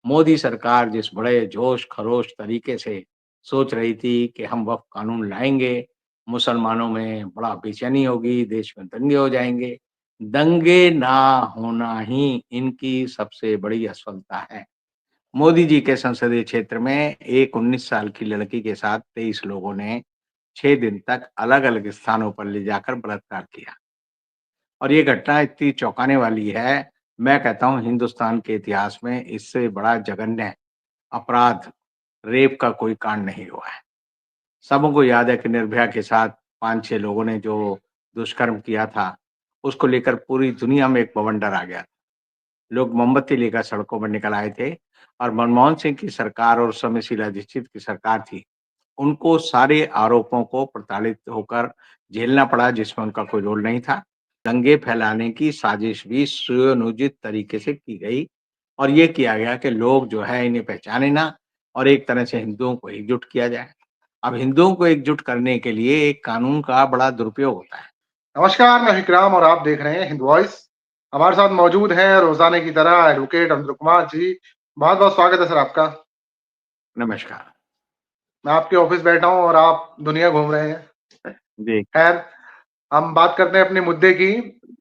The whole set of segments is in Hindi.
मोदी सरकार जिस बड़े जोश-खरोश तरीके से सोच रही थी कि हम वक़्फ़ कानून लाएँगे, मुसलमानों में बड़ा बेचैनी होगी, देश में दंगे हो जाएँगे। दंगे ना होना ही इनकी सबसे बड़ी असफलता है। मोदी जी के संसदीय क्षेत्र में एक 19 साल की लड़की के साथ 23 लोगों ने 6 दिन तक अलग-अलग स्थानों पर ले जाकर बलात्कार किया। और ये घटना इतनी चौंकाने वाली है, मैं कहता हूँ हिंदुस्तान के इतिहास में इससे बड़ा जघन्य अपराध, रेप का कोई कांड नहीं हुआ है। सबों को याद है कि निर्भया के साथ 5-6 लोगों ने जो दुष्कर्म किया था, उसको लेकर पूरी दुनिया में एक बवंडर आ गया। लोग मोमबत्ती लेकर सड़कों पर निकल आए थे और मनमोहन सिंह की सरकार और उस समय शीला दीक्षित की सरकार थी। उनको सारे आरोपों को प्रताड़ित होकर झेलना पड़ा जिसमें उनका कोई रोल नहीं था। दंगे फैलाने की साजिश भी सुनियोजित तरीके से की गई और ये किया गया कि लोग जो है इन्हें पहचाने ना और एक तरह से हिंदुओं को एकजुट किया जाए। अब हिंदुओं को एकजुट करने के लिए एक कानून का बड़ा दुरुपयोग होता है। नमस्कार, मैं विक्राम और आप देख रहे हैं हिंद वॉइस। हमारे साथ मौजूद हैं रोजाना की तरह एडवोकेट अमर कुमार जी। बहुत-बहुत स्वागत है सर आपका। नमस्कार। मैं आपके ऑफिस बैठा हूँ और आप दुनिया घूम रहे हैं। जी। खैर, हम बात करते हैं अपने मुद्दे की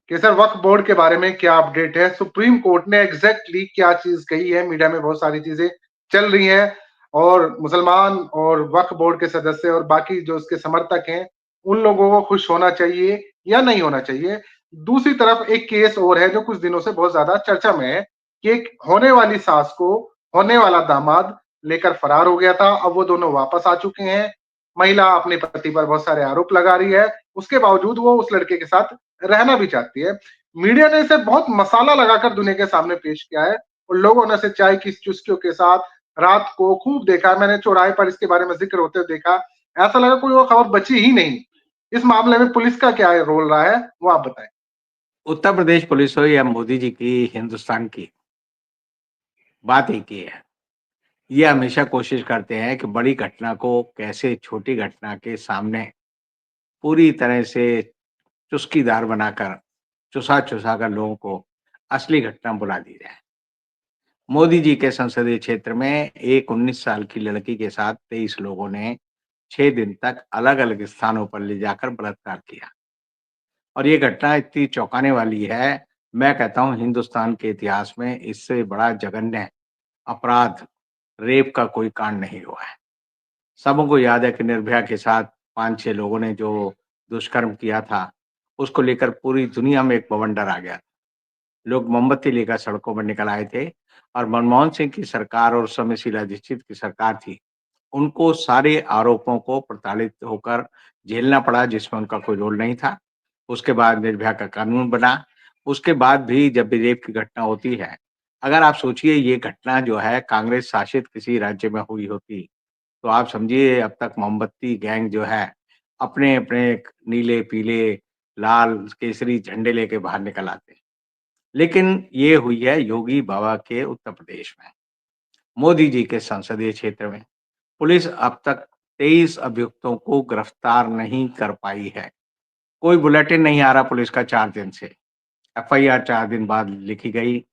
कि सर वक्फ बोर्ड के बारे में क्या अपडेट है? सुप्रीम कोर्ट ने एग्जैक्टली क्या चीज कही है? मीडिया में बहुत सारी चीजें चल रही हैं और मुसलमान और वक्फ बोर्ड के सदस्य और बाकी जो उसके समर्थक हैं, उन लोगों को खुश होना चाहिए या नहीं होना चाहिए? दूसरी तरफ एक केस और है जो कुछ दिनों से बहुत ज्यादा चर्चा में है कि एक होने वाली सास को होने वाला दामाद लेकर फरार हो गया था। अब वो दोनों वापस आ चुके हैं। महिला अपने पति पर बहुत सारे आरोप लगा रही है, उसके बावजूद वो उस लड़के के साथ रहना भी चाहती है। मीडिया ने इसे बहुत मसाला लगाकर दुनिया के सामने पेश किया है और लोगों ने इसे चाय की चुस्कियों के साथ रात को खूब देखा। मैंने चौराहे पर इसके बारे में जिक्र होते हुए देखा, ऐसा लगा कोई वो खबर बची ही नहीं। इस मामले में पुलिस का क्या रोल रहा है, वो आप बताएं। उत्तर प्रदेश पुलिस हो या मोदी जी की हिंदुस्तान की, बात एक ही है। ये हमेशा कोशिश करते हैं कि बड़ी घटना को कैसे छोटी घटना के सामने पूरी तरह से चुस्कीदार बनाकर, चुसा-चुसा कर लोगों को असली घटना भुला दी जाए। मोदी जी के संसदीय क्षेत्र में एक 19 साल की लड़की के साथ 23 लोगों ने 6 दिन तक अलग-अलग स्थानों पर ले जाकर बलात्कार किया। और ये घटना इतनी चौंकाने वाली है, मैं कहता हूँ हिंदुस्तान के इतिहास में इससे बड़ा जघन्य अपराध, रेप का कोई कांड नहीं हुआ है। सबों को याद है कि निर्भया के साथ 5-6 लोगों ने जो दुष्कर्म किया था, उसको लेकर पूरी दुनिया में एक बवंडर आ गया। लोग मोमबत्ती लेकर सड़कों पर निकल आए थे और मनमोहन सिंह की सरकार और उस समय शीला दीक्षित की सरकार थी। उनको सारे आरोपों को प्रताड़ित होकर झेलना पड़ा जिसमें उनका कोई रोल नहीं था। उसके बाद निर्भया का कानून बना। उसके बाद भी जब भी रेप की घटना होती है, अगर आप सोचिए ये घटना जो है कांग्रेस शासित किसी राज्य में हुई होती, तो आप समझिए अब तक मोमबत्ती गैंग जो है, अपने-अपने नीले, पीले, लाल, केसरी झंडे लेके बाहर निकल आते। लेकिन ये हुई है योगी बाबा के उत्तर प्रदेश में, मोदी जी के संसदीय क्षेत्र में। पुलिस अब तक 23 अभियुक्तों को गिरफ्तार नहीं कर पाई है। कोई बुलेटिन नहीं आ रहा पुलिस का 4 दिन से। एफआईआर 4 दिन बाद लिखी गई,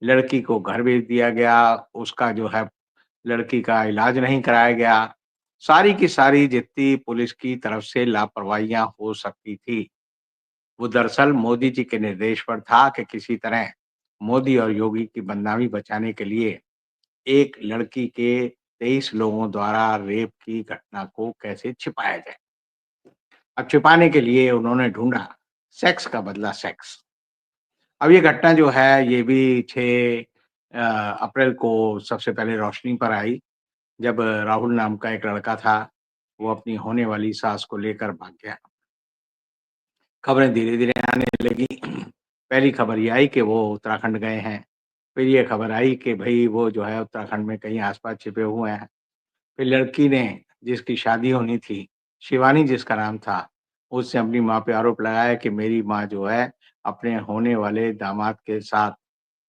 लड़की को घर भेज दिया गया, उसका जो है लड़की का इलाज नहीं कराया गया। सारी की सारी जितनी पुलिस की तरफ से लापरवाहियाँ हो सकती थी, वो दरअसल मोदी जी के निर्देश पर था कि किसी तरह मोदी और योगी की बदनामी बचाने के लिए एक लड़की के 23 लोगों द्वारा रेप की घटना को कैसे छिपाया जाए। अब छिपाने के लिए उन्होंने ढूँढा सेक्स का बदला सेक्स। अब ये घटना जो है ये भी 6 अप्रैल को सबसे पहले रोशनी पर आई, जब राहुल नाम का एक लड़का था, वो अपनी होने वाली सास को लेकर भाग गया। खबरें धीरे-धीरे आने लगी। पहली खबर ये आई कि वो उत्तराखंड गए हैं, फिर ये खबर आई कि भई वो जो है उत्तराखंड में कहीं आस-पास छिपे हुए हैं। फिर लड़की ने जिसकी शादी होनी थी, शिवानी जिसका नाम था, उसने अपनी माँ पे आरोप लगाया कि मेरी माँ जो है अपने होने वाले दामाद के साथ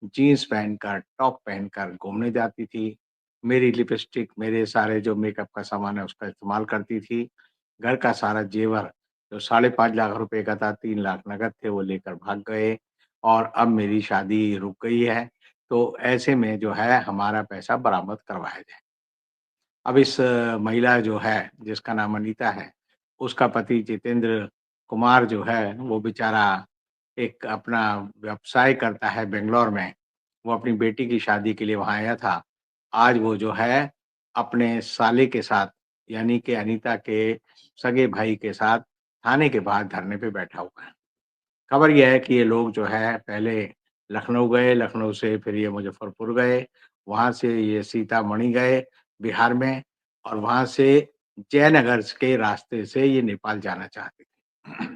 जीन्स पहनकर, टॉप पहनकर घूमने जाती थी। मेरी लिपस्टिक, मेरे सारे जो मेकअप का सामान है उसका इस्तेमाल करती थी। घर का सारा जेवर जो 5.5 लाख रुपए का था, 3 लाख नकद थे वो लेकर भाग गए और अब मेरी शादी रुक गई है। तो ऐसे में जो है हमारा पैसा बरामद करवाया जाए। अब इस महिला जो है, जिसका नाम अनीता है, उसका पति जितेंद्र कुमार जो है, वो बेचारा एक अपना व्यवसाय करता है बैंगलोर में। वो अपनी बेटी की शादी के लिए वहाँ आया था। आज वो जो है, अपने साले के साथ, यानी कि अनीता के सगे भाई के साथ थाने के बाहर धरने पे बैठा हुआ है। खबर ये है कि ये लोग जो है पहले लखनऊ गए, लखनऊ से फिर ये मुज़फ्फरपुर गए, वहाँ से ये सीतामढ़ी गए बिहार में और वहाँ से जयनगर के रास्ते से ये नेपाल जाना चाहते थे।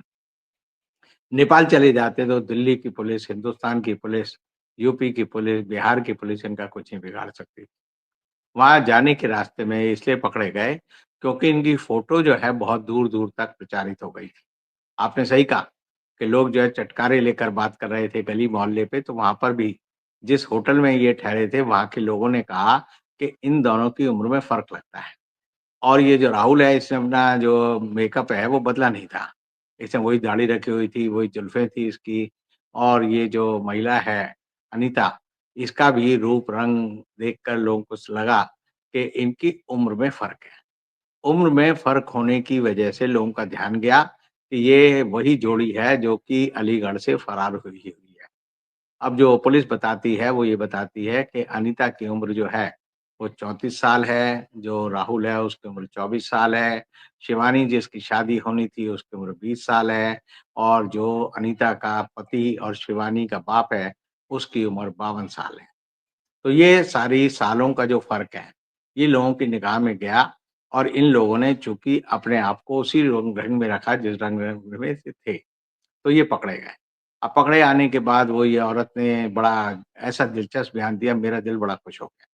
नेपाल चले जाते तो दिल्ली की पुलिस, हिंदुस्तान की पुलिस, यूपी की पुलिस, बिहार की पुलिस इनका कुछ नहीं बिगाड़ सकती। वहाँ जाने के रास्ते में इसलिए पकड़े गए क्योंकि इनकी फ़ोटो जो है बहुत दूर-दूर तक प्रचारित हो गई थी। आपने सही कहा कि लोग जो है चटकारे लेकर बात कर रहे थे गली मोहल्ले पे, तो वहाँ पर भी जिस होटल में ये ठहरे थे, वहाँ के लोगों ने कहा कि इन दोनों की उम्र में फ़र्क लगता है और ये जो राहुल है, इसने अपना जो मेकअप है, वो बदला नहीं था। इसने वही दाढ़ी रखी हुई थी, वही जुल्फ़ें थी इसकी और ये जो महिला है, अनीता, इसका भी रूप-रंग देखकर लोगों को लगा कि इनकी उम्र में फ़र्क है। उम्र में फ़र्क होने की वजह से लोगों का ध्यान गया कि ये वही जोड़ी है जो कि अलीगढ़ से फरार हुई हुई है। अब जो पुलिस बताती है वो ये बताती है कि अनीता की उम्र जो है वो 34 साल है, जो राहुल है उसकी उम्र 24 साल है, शिवानी जिसकी शादी होनी थी उसकी उम्र 20 साल है और जो अनीता का पति और शिवानी का बाप है उसकी उम्र 52 साल है। तो ये सारी सालों का जो फ़र्क है, ये लोगों की निगाह में गया और इन लोगों ने चूँकि अपने आप को उसी रंग में रखा जिस रंग में से थे, तो ये पकड़े गए। अब पकड़े आने के बाद वो ये औरत ने बड़ा ऐसा दिलचस्प बयान दिया, मेरा दिल बड़ा खुश हो गया।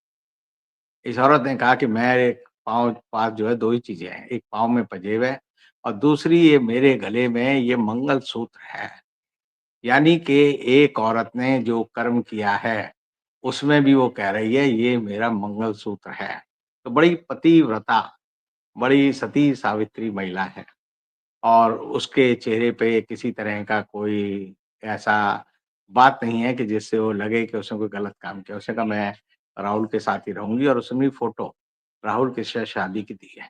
इस औरत ने कहा कि मेरे पाँव पास जो है 2 ही चीज़ें हैं, एक पाँव में पजेब है और दूसरी ये मेरे गले में ये मंगलसूत्र है। यानी कि एक औरत ने जो कर्म किया है, उसमें भी वो कह रही है ये मेरा मंगलसूत्र है। तो बड़ी पतिव्रता, बड़ी सती सावित्री महिला है और उसके चेहरे पे किसी तरह का कोई ऐसा बात नहीं है कि जिससे वो लगे कि उसने कोई गलत काम किया। उसने कहा मैं राहुल के साथ ही रहूँगी और उसने भी फ़ोटो राहुल के साथ शादी की दी है।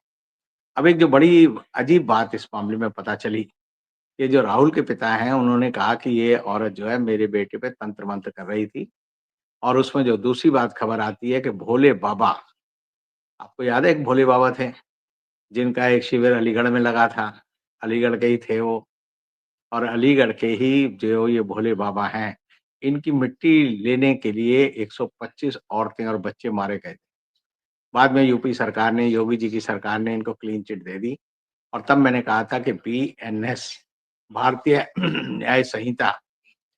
अब एक जो बड़ी अजीब बात इस मामले में पता चली ये जो राहुल के पिता हैं, उन्होंने कहा कि ये औरत जो है मेरे बेटे पे तंत्र-मंत्र कर रही थी और उसमें जो दूसरी बात खबर आती है कि भोले बाबा, आपको याद है एक भोले बाबा थे, जिनका एक शिविर अलीगढ़ में लगा था, अलीगढ़ के ही थे वो और अलीगढ़ के ही जो ये भोले बाबा हैं, इनकी मिट्टी लेने के लिए 125 औरतें और बच्चे मारे गए। बाद में यूपी सरकार ने, योगी जी की सरकार ने इनको क्लीन चिट दे दी और तब मैंने कहा था कि बीएनएस, भारतीय न्याय संहिता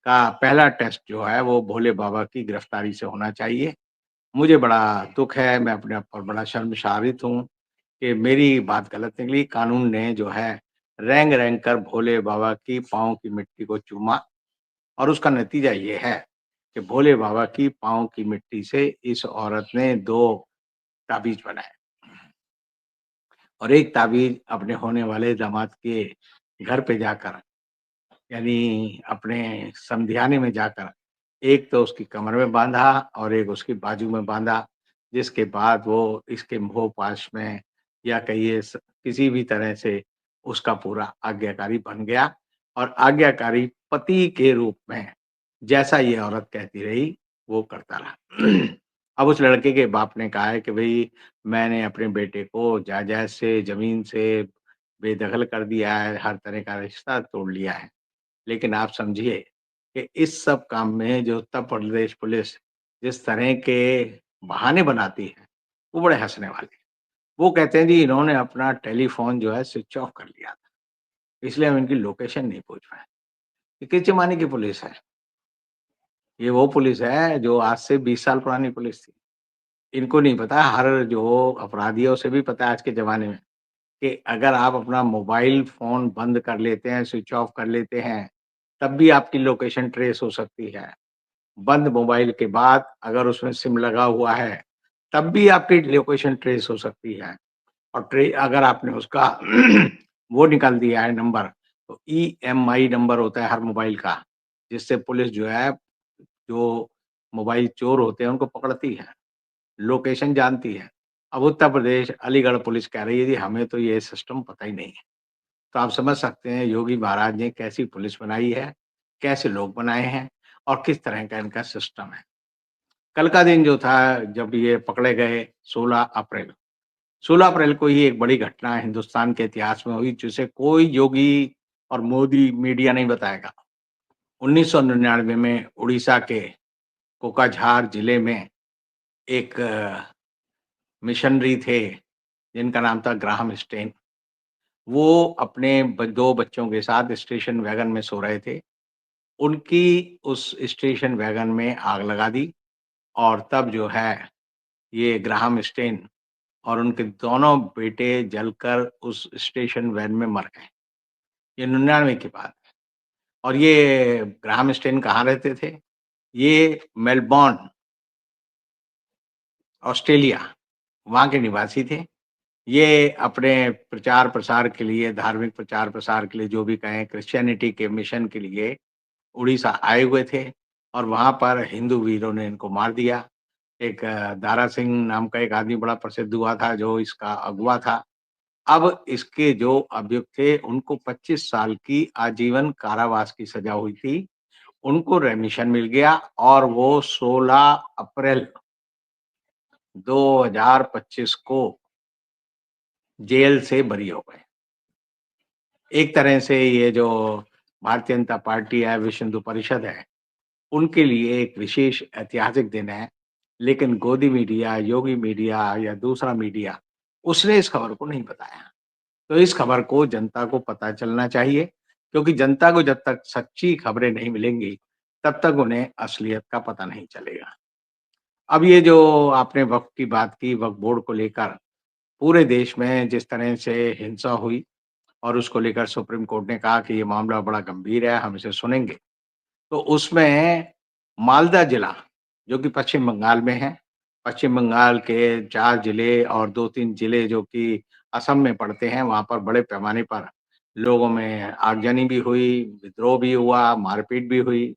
का पहला टेस्ट जो है वो भोले बाबा की गिरफ्तारी से होना चाहिए। मुझे बड़ा दुःख है, मैं अपने आप पर बड़ा शर्मसारित हूँ कि मेरी बात गलत निकली। कानून ने जो है रेंग-रेंग कर भोले बाबा की पाँव की मिट्टी को चूमा और उसका नतीजा ये है कि भोले बाबा की पाँव की मिट्टी से इस औरत ने 2 ताबीज़ बनाए और एक ताबीज़ अपने होने वाले दामाद के घर पे जाकर यानी अपने समधियाने में जाकर एक तो उसकी कमर में बाँधा और एक उसकी बाजू में बाँधा, जिसके बाद वो इसके मुँह-पाश में या कहिए किसी भी तरह से उसका पूरा आज्ञाकारी बन गया और आज्ञाकारी पति के रूप में जैसा ये औरत कहती रही, वो करता रहा। अब उस लड़के के बाप ने कहा है कि भई मैंने अपने बेटे को जायदाद से, ज़मीन से बेदखल कर दिया है, हर तरह का रिश्ता तोड़ लिया है। लेकिन आप समझिए कि इस सब काम में जो उत्तर प्रदेश पुलिस जिस तरह के बहाने बनाती है, वो बड़े हँसने वाले हैं। वो कहते हैं जी इन्होंने अपना टेलीफ़ोन जो है स्विच ऑफ कर लिया था, इसलिए हम इनकी लोकेशन नहीं पूछ पाए। ये किस ज़माने की पुलिस है? ये वो पुलिस है जो आज से 20 साल पुरानी पुलिस थी। इनको नहीं पता हर जो अपराधी है उसे भी पता है आज के ज़माने में कि अगर आप अपना मोबाइल फ़ोन बंद कर लेते हैं, स्विच ऑफ कर लेते हैं, तब भी आपकी लोकेशन ट्रेस हो सकती है। बंद मोबाइल के बाद अगर उसमें सिम लगा हुआ है, तब भी आपकी लोकेशन ट्रेस हो सकती है और अगर आपने उसका वो निकाल दिया है नंबर, तो ईएमआई नंबर होता है हर मोबाइल का, जिससे पुलिस जो है, जो मोबाइल चोर होते हैं उनको पकड़ती है, लोकेशन जानती है। अब उत्तर प्रदेश अलीगढ़ पुलिस कह रही है जी हमें तो ये सिस्टम पता ही नहीं है। तो आप समझ सकते हैं योगी महाराज ने कैसी पुलिस बनाई है, कैसे लोग बनाए हैं और किस तरह का इनका सिस्टम है। कल का दिन जो था जब ये पकड़े गए 16 अप्रैल 16 अप्रैल को ही एक बड़ी घटना हिंदुस्तान के इतिहास में हुई जिसे कोई योगी और मोदी मीडिया नहीं बताएगा। 1999 में उड़ीसा के कोकाझार जिले में एक मिशनरी थे जिनका नाम था ग्राहम स्टेन। वो अपने 2 बच्चों के साथ स्टेशन वैगन में सो रहे थे। उनकी उस स्टेशन वैगन में आग लगा दी और तब जो है ये ग्राहम स्टेन और उनके दोनों बेटे जलकर उस स्टेशन वैन में मर गए। ये 99 की बात है और ये ग्राहम स्टेन कहाँ रहते थे? ये मेलबोर्न, ऑस्ट्रेलिया, वहाँ के निवासी थे। ये अपने प्रचार-प्रसार के लिए, धार्मिक प्रचार-प्रसार के लिए जो भी कहें क्रिश्चियनिटी के मिशन के लिए उड़ीसा आए हुए थे और वहाँ पर हिंदू वीरों ने इनको मार दिया। एक दारा सिंह नाम का एक आदमी बड़ा प्रसिद्ध हुआ था जो इसका अगुवा था। अब इसके जो अभियुक्त थे उनको 25 साल की आजीवन कारावास की सज़ा हुई थी। उनको रेमिशन मिल गया और वो 16 अप्रैल 2025 को जेल से बरी हो गए। एक तरह से ये जो भारतीय जनता पार्टी है, विश्व हिंदू परिषद है, उनके लिए एक विशेष ऐतिहासिक दिन है। लेकिन गोदी मीडिया, योगी मीडिया या दूसरा मीडिया, उसने इस खबर को नहीं बताया। तो इस खबर को जनता को पता चलना चाहिए, क्योंकि जनता को जब तक सच्ची खबरें नहीं मिलेंगी, तब तक उन्हें असलियत का पता नहीं चलेगा। अब ये जो आपने वक़्फ की बात की, वक़्फ बोर्ड को लेकर पूरे देश में जिस तरह से हिंसा हुई और उसको लेकर सुप्रीम कोर्ट ने कहा कि ये मामला बड़ा गंभीर है, हम इसे सुनेंगे। तो उसमें मालदा जिला, जो कि पश्चिम बंगाल में है, पश्चिम बंगाल के 4 जिले और 2-3 जिले जो कि असम में पड़ते हैं, वहाँ पर बड़े पैमाने पर लोगों में आगजनी भी हुई, विद्रोह भी हुआ, मारपीट भी हुई।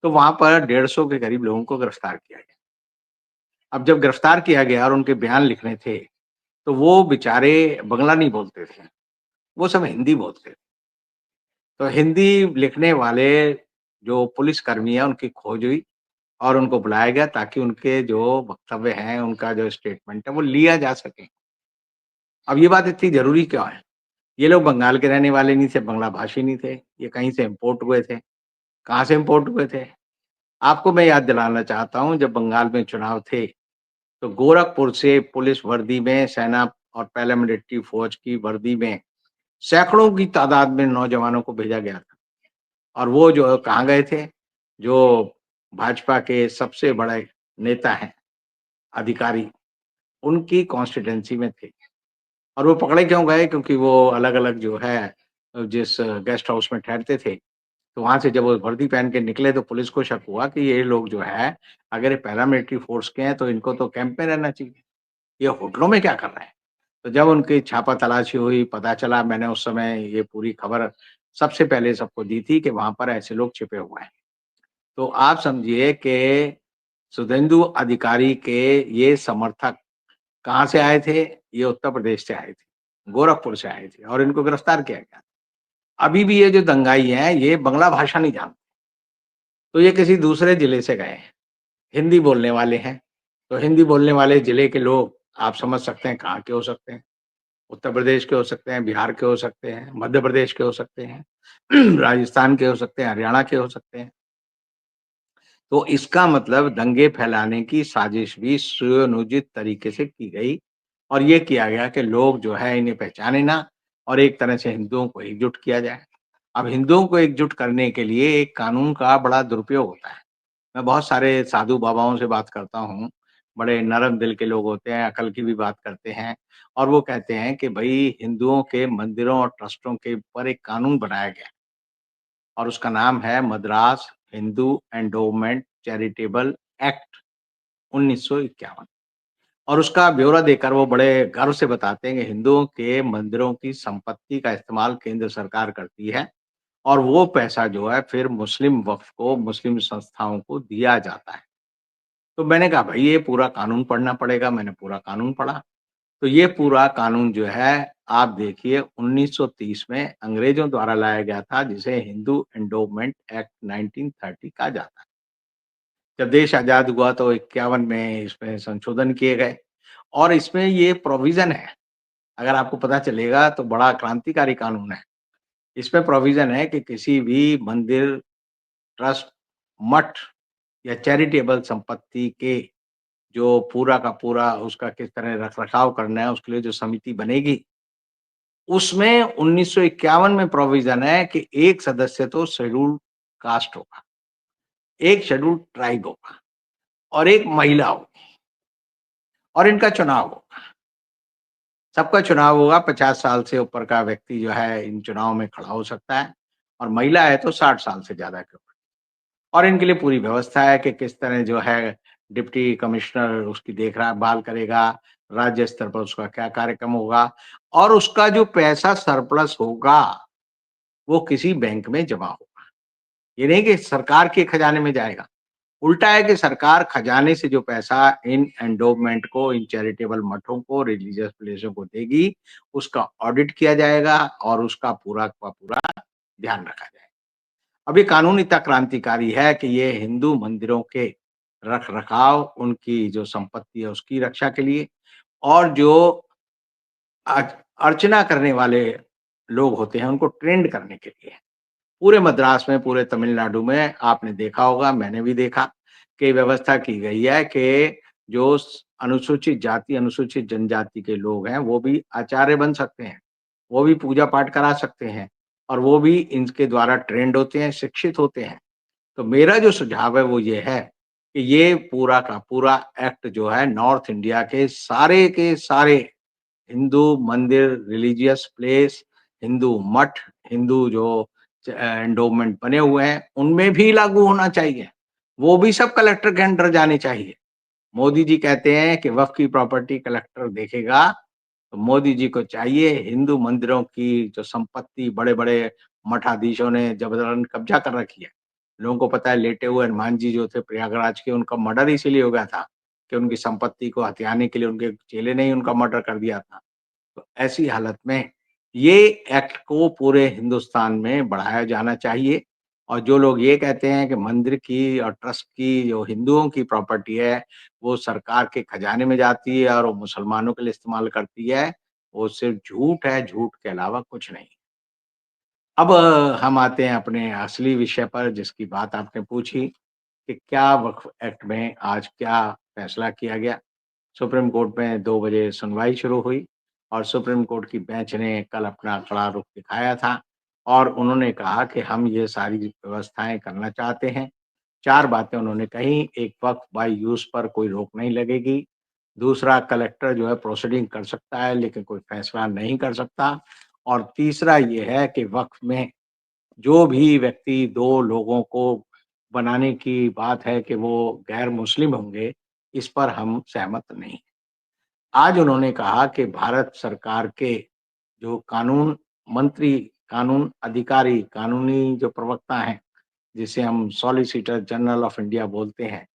तो वहाँ पर 150 के करीब लोगों को गिरफ्तार किया गया। अब जब गिरफ्तार किया गया और उनके बयान लिखने थे, तो वो बेचारे बंगला नहीं बोलते थे, वो सब हिंदी बोलते थे। तो हिंदी लिखने वाले जो पुलिसकर्मी हैं, उनकी खोज हुई और उनको बुलाया गया ताकि उनके जो वक्तव्य हैं, उनका जो स्टेटमेंट है, वो लिया जा सके। अब ये बात इतनी ज़रूरी क्यों है? ये लोग बंगाल के रहने वाले नहीं थे, बंगला भाषी नहीं थे, ये कहीं से इम्पोर्ट हुए थे। कहाँ से इम्पोर्ट हुए थे? आपको मैं याद दिलाना चाहता हूँ, जब बंगाल में चुनाव थे, तो गोरखपुर से पुलिस वर्दी में, सेना और पैरामिलिट्री फ़ौज की वर्दी में सैकड़ों की तादाद में नौजवानों को भेजा गया था और वो जो कहाँ गए थे? जो भाजपा के सबसे बड़े नेता हैं, अधिकारी, उनकी कॉन्स्टिट्यूएंसी में थे और वो पकड़े क्यों गए? क्योंकि वो अलग-अलग जो है जिस गेस्ट हाउस में ठहरते थे, तो वहाँ से जब वो वर्दी पहन के निकले तो पुलिस को शक हुआ कि ये लोग जो है, अगर ये पैरामिलिट्री फ़ोर्स के हैं तो इनको तो कैंप में रहना चाहिए। ये होटलों में क्या कर रहे हैं? तो जब उनकी छापा तलाशी हुई, पता चला मैंने उस समय ये पूरी खबर सबसे पहले सबको दी थी कि वहाँ पर ऐसे लोग छिपे हुए हैं। तो आप समझिए कि शुभेंदु अधिकारी के ये समर्थक कहाँ से आए थे? ये उत्तर प्रदेश से आए थे, गोरखपुर से आए थे और इनको गिरफ्तार किया गया। अभी भी ये जो दंगाई हैं, ये बंगला भाषा नहीं जानते, तो ये किसी दूसरे जिले से गए हैं, हिंदी बोलने वाले हैं। तो हिंदी बोलने वाले जिले के लोग आप समझ सकते हैं कहाँ के हो सकते हैं। उत्तर प्रदेश के हो सकते हैं, बिहार के हो सकते हैं, मध्य प्रदेश के हो सकते हैं, राजस्थान के हो सकते हैं, हरियाणा के हो सकते हैं। तो इसका मतलब दंगे फैलाने की साजिश भी सुनियोजित तरीके से की गई और ये किया गया कि लोग जो है इन्हें पहचाने ना और एक तरह से हिंदुओं को एकजुट किया जाए। अब हिंदुओं को एकजुट करने के लिए एक कानून का बड़ा दुरुपयोग होता है। मैं बहुत सारे साधु बाबाओं से बात करता हूँ, बड़े नरम दिल के लोग होते हैं, अकल की भी बात करते हैं और वो कहते हैं कि भई हिंदुओं के मंदिरों और ट्रस्टों के ऊपर एक कानून बनाया गया और उसका नाम है Madras Hindu endowment charitable act 1951 और उसका ब्यौरा देकर वो बड़े गर्व से बताते हैं कि हिंदुओं के मंदिरों की संपत्ति का इस्तेमाल केंद्र सरकार करती है और वो पैसा जो है फिर मुस्लिम वक्फ को, मुस्लिम संस्थाओं को दिया जाता है। तो मैंने कहा भाई ये पूरा कानून पढ़ना पड़ेगा, मैंने पूरा कानून पढ़ा। तो ये पूरा कानून जो है आप देखिए 1930 में अंग्रेजों द्वारा लाया गया था, जिसे हिंदू एंडोवमेंट एक्ट 1930 कहा जाता है। जब देश आज़ाद हुआ तो 51 में इसमें संशोधन किए गए और इसमें ये प्रोविज़न है, अगर आपको पता चलेगा तो बड़ा क्रांतिकारी कानून है। इसमें प्रोविज़न है कि किसी भी मंदिर, ट्रस्ट, मठ या चैरिटेबल संपत्ति के जो पूरा का पूरा उसका किस तरह रख-रखाव करना है, उसके लिए जो समिति बनेगी, उसमें 1951 में प्रोविज़न है कि एक सदस्य तो शेड्यूल्ड कास्ट होगा, एक शेड्यूल्ड ट्राइब होगा और एक महिला होगी और इनका चुनाव होगा। सबका चुनाव होगा, 50 साल से ऊपर का व्यक्ति जो है इन चुनाव में खड़ा हो सकता है और महिला है तो 60 साल से ज़्यादा की उम्र। और इनके लिए पूरी व्यवस्था है कि किस तरह जो है डिप्टी कमिश्नर उसकी देखभाल करेगा, राज्य स्तर पर उसका क्या कार्यक्रम होगा और उसका जो पैसा सरप्लस होगा, वो किसी बैंक में जमा होगा। ये नहीं कि सरकार के खजाने में जाएगा। उल्टा है कि सरकार खजाने से जो पैसा इन एंडोवमेंट को, इन चैरिटेबल मठों को, रिलीजियस प्लेसों को देगी, उसका ऑडिट किया जाएगा और उसका पूरा का पूरा ध्यान रखा जाएगा। अब ये कानून इतना क्रांतिकारी है कि ये हिंदू मंदिरों के रख-रखाव, उनकी जो संपत्ति है उसकी रक्षा के लिए और जो अर्च अर्चना करने वाले लोग होते हैं, उनको ट्रेंड करने के लिए। पूरे मद्रास में, पूरे तमिलनाडु में आपने देखा होगा, मैंने भी देखा कि व्यवस्था की गई है कि जो अनुसूचित जाति, अनुसूचित जनजाति के लोग हैं, वो भी आचार्य बन सकते हैं, वो भी पूजा-पाठ करा सकते हैं और वो भी इनके द्वारा ट्रेंड होते हैं, शिक्षित होते हैं। तो मेरा जो सुझाव है वो ये है कि ये पूरा का पूरा एक्ट जो है नॉर्थ इंडिया के सारे हिंदू मंदिर, रिलीजियस प्लेस, हिंदू मठ, हिंदू जो एंडोवमेंट बने हुए हैं, उनमें भी लागू होना चाहिए। वो भी सब कलेक्टर के अंडर जाने चाहिए। मोदी जी कहते हैं कि वक़्फ़ की प्रॉपर्टी कलेक्टर देखेगा, तो मोदी जी को चाहिए हिंदू मंदिरों की जो संपत्ति बड़े-बड़े मठाधीशों ने जबरन कब्ज़ा कर रखी है। लोगों को पता है लेटे हुए हनुमान जी जो थे प्रयागराज के, उनका मर्डर इसीलिए हो गया था कि उनकी संपत्ति को हथियाने के लिए उनके चेले ने ही उनका मर्डर कर दिया था। तो ऐसी हालत में ये एक्ट को पूरे हिंदुस्तान में बढ़ाया जाना चाहिए और जो लोग ये कहते हैं कि मंदिर की और ट्रस्ट की जो हिंदुओं की प्रॉपर्टी है, वो सरकार के खजाने में जाती है और वो मुसलमानों के लिए इस्तेमाल करती है, वो सिर्फ़ झूठ है, झूठ के अलावा कुछ नहीं। अब हम आते हैं अपने असली विषय पर जिसकी बात आपने पूछी कि क्या वक़्फ़ एक्ट में आज क्या फैसला किया गया? सुप्रीम कोर्ट में 2 बजे सुनवाई शुरू हुई और सुप्रीम कोर्ट की बेंच ने कल अपना कड़ा रुख दिखाया था और उन्होंने कहा कि हम ये सारी व्यवस्थाएँ करना चाहते हैं। 4 बातें उन्होंने कहीं, एक वक़्फ़ बाय यूज़ पर कोई रोक नहीं लगेगी। दूसरा कलेक्टर जो है प्रोसीडिंग कर सकता है लेकिन कोई फैसला नहीं कर सकता और तीसरा ये है कि वक़्फ़ में जो भी व्यक्ति 2 लोगों को बनाने की बात है कि वो गैर मुस्लिम होंगे, इस पर हम सहमत नहीं। आज उन्होंने कहा कि भारत सरकार के जो कानून मंत्री, कानून अधिकारी, कानूनी जो प्रवक्ता हैं, जिसे हम सॉलिसिटर जनरल ऑफ इंडिया बोलते हैं,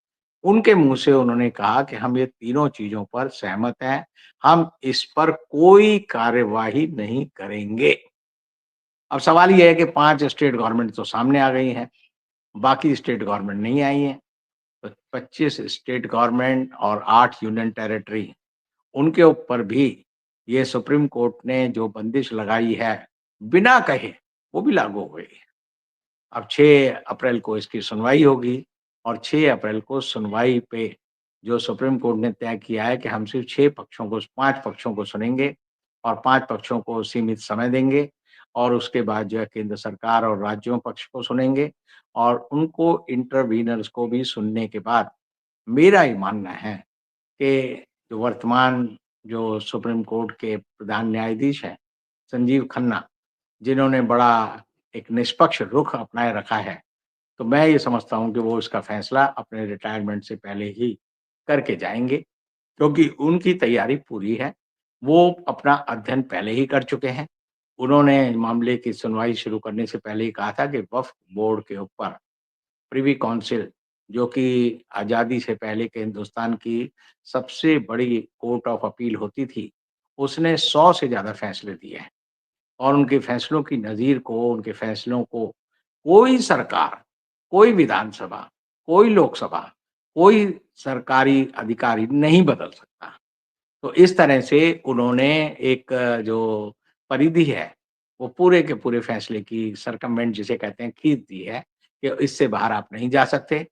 उनके मुँह से उन्होंने कहा कि हम ये तीनों चीज़ों पर सहमत हैं, हम इस पर कोई कार्यवाही नहीं करेंगे। अब सवाल ये है कि 5 स्टेट गवर्नमेंट तो सामने आ गई हैं, बाकी स्टेट गवर्नमेंट नहीं आई हैं। तो 25 स्टेट गवर्नमेंट और 8 यूनियन टेरिटरी उनके ऊपर भी ये सुप्रीम कोर्ट ने जो बंदिश लगाई है, बिना कहे, वो भी लागू हो गई है। अब 6 अप्रैल को इसकी सुनवाई होगी और 6 अप्रैल को सुनवाई पे जो सुप्रीम कोर्ट ने तय किया है कि हम सिर्फ़ 6 पक्षों को 5 पक्षों को सुनेंगे और 5 पक्षों को सीमित समय देंगे और उसके बाद जो है केंद्र सरकार और राज्यों पक्ष को सुनेंगे और उनको इंटरवीनर्स को भी सुनने के बाद मेरा ये मानना है कि जो वर्तमान जो सुप्रीम कोर्ट के प्रधान न्यायाधीश हैं, संजीव खन्ना, जिन्होंने बड़ा एक निष्पक्ष रुख अपनाए रखा है, तो मैं ये समझता हूँ कि वो इसका फैसला अपने रिटायरमेंट से पहले ही करके जाएँगे, क्योंकि उनकी तैयारी पूरी है। वो अपना अध्ययन पहले ही कर चुके हैं। उन्होंने मामले की सुनवाई शुरू करने से पहले ही कहा था कि वक्फ बोर्ड के ऊपर प्रिवी काउंसिल जो कि आज़ादी से पहले के हिंदुस्तान की सबसे बड़ी कोर्ट ऑफ अपील होती थी, उसने 100 से ज़्यादा फैसले दिए हैं और उनके फैसलों की नज़ीर को, उनके फैसलों को कोई सरकार, कोई विधानसभा, कोई लोकसभा, कोई सरकारी अधिकारी नहीं बदल सकता। तो इस तरह से उन्होंने एक जो परिधि है, वो पूरे के पूरे फैसले की सर्कमवेंट जिसे कहते हैं खींच दी है, कि इससे बाहर आप नहीं जा सकते।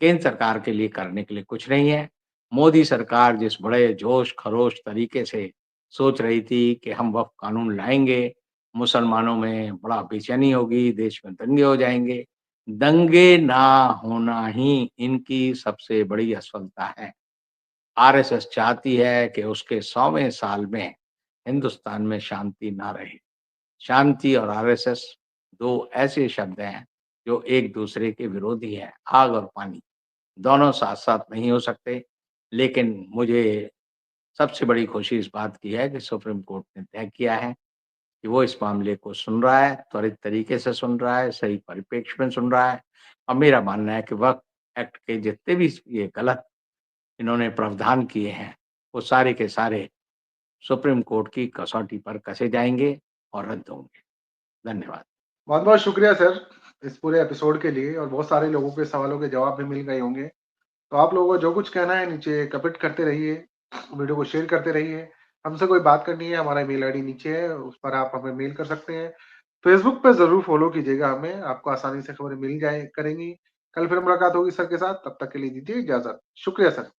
केंद्र सरकार के लिए करने के लिए कुछ नहीं है। मोदी सरकार जिस बड़े जोश-खरोश तरीके से सोच रही थी कि हम वक़्फ़ कानून लाएँगे, मुसलमानों में बड़ा बेचैनी होगी, देश में दंगे हो जाएँगे। दंगे ना होना ही इनकी सबसे बड़ी असफलता है। आरएसएस चाहती है कि उसके 100वें साल में हिंदुस्तान में शांति ना रहे। शांति और आरएसएस 2 ऐसे शब्द हैं, जो एक-दूसरे के विरोधी हैं, आग और पानी। दोनों साथ-साथ नहीं हो सकते, लेकिन मुझे सबसे बड़ी खुशी इस बात की है कि सुप्रीम कोर्ट ने तय किया है कि वो इस मामले को सुन रहा है, त्वरित तरीके से सुन रहा है, सही परिप्रेक्ष्य में सुन रहा है और मेरा मानना है कि वक़्फ एक्ट के जितने भी ये गलत इन्होंने प्रावधान किए हैं, वो सारे के सारे सुप्रीम कोर्ट की कसौटी पर कसे जाएँगे और रद्द होंगे। धन्यवाद। बहुत-बहुत शुक्रिया सर, इस पूरे एपिसोड के लिए और बहुत सारे लोगों के सवालों के जवाब भी मिल गए होंगे। तो आप लोगों को जो कुछ कहना है नीचे कमेंट करते रहिए, वीडियो को शेयर करते रहिए। हमसे कोई बात करनी है, हमारा ईमेल आईडी नीचे है, उस पर आप हमें मेल कर सकते हैं। फेसबुक पे ज़रूर फॉलो कीजिएगा हमें, आपको आसानी से खबरें मिल जाए करेंगी। कल फिर मुलाकात होगी सर के साथ, तब तक के लिए दीजिए इजाज़त। शुक्रिया सर।